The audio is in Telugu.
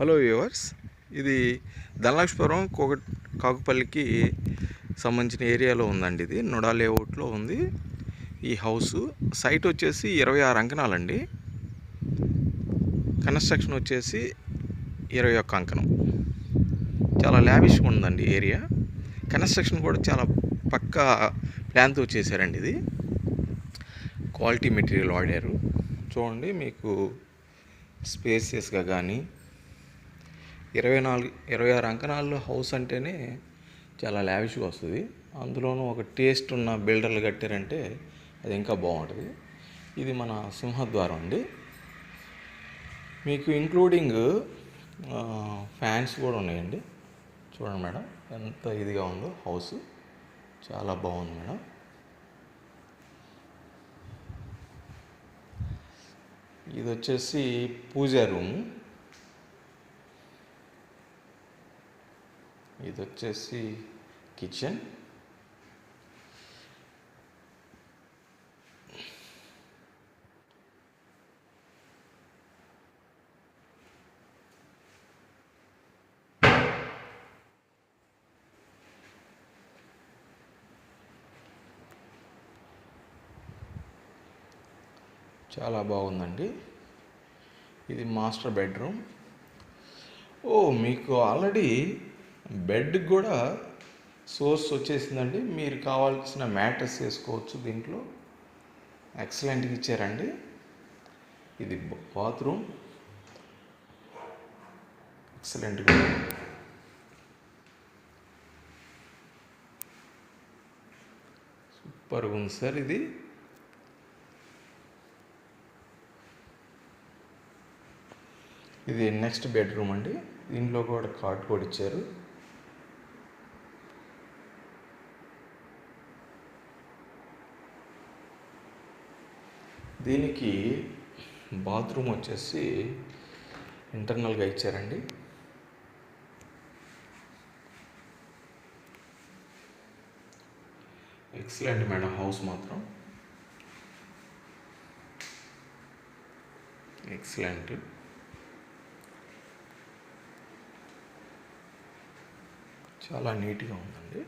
హలో వ్యూవర్స్, ఇది ధనలక్ష్మీపురం కాకుపల్లికి సంబంధించిన ఏరియాలో ఉందండి. ఇది నుడా లేఅవుట్లో ఉంది ఈ హౌస్. సైట్ వచ్చేసి 26 అంకణాలండి. కన్స్ట్రక్షన్ వచ్చేసి 21 అంకణం. చాలా లావిష్గా ఉందండి ఏరియా. కన్స్ట్రక్షన్ కూడా చాలా పక్కా ప్లాన్తో చేశారండి. ఇది క్వాలిటీ మెటీరియల్ వాడారు. చూడండి, మీకు స్పేసియస్గా కానీ 26 అంకణాల్లో హౌస్ అంటేనే చాలా లావిష్గా వస్తుంది. అందులోనూ ఒక టేస్ట్ ఉన్న బిల్డర్లు కట్టారంటే అది ఇంకా బాగుంటుంది. ఇది మన సింహద్వారం అండి. మీకు ఇంక్లూడింగ్ ఫ్యాన్స్ కూడా ఉన్నాయండి. చూడండి మేడం, ఎంత ఇదిగా ఉందో హౌస్. చాలా బాగుంది మేడం. ఇది వచ్చేసి పూజా రూము. ఇది వచ్చేసి కిచెన్. చాలా బాగుందండి. ఇది మాస్టర్ బెడ్రూమ్. మీకు ఆల్రెడీ బెడ్ కూడా సోర్స్ వచ్చేసిందండి. మీరు కావాల్సిన మ్యాట్రెస్ వేసుకోవచ్చు దీంట్లో. ఎక్సలెంట్గా ఇచ్చారండి. ఇది బాత్రూమ్. ఎక్సలెంట్గా సూపర్గా ఉంది సార్. ఇది నెక్స్ట్ బెడ్రూమ్ అండి. దీంట్లో కూడా కాట్ కూడా ఇచ్చారు. దీనికి బాత్రూమ్ వచ్చేసి ఇంటర్నల్గా ఇచ్చారండి. ఎక్సలెంట్ మేడం, హౌస్ మాత్రం ఎక్సలెంట్. చాలా నీట్గా ఉందండి.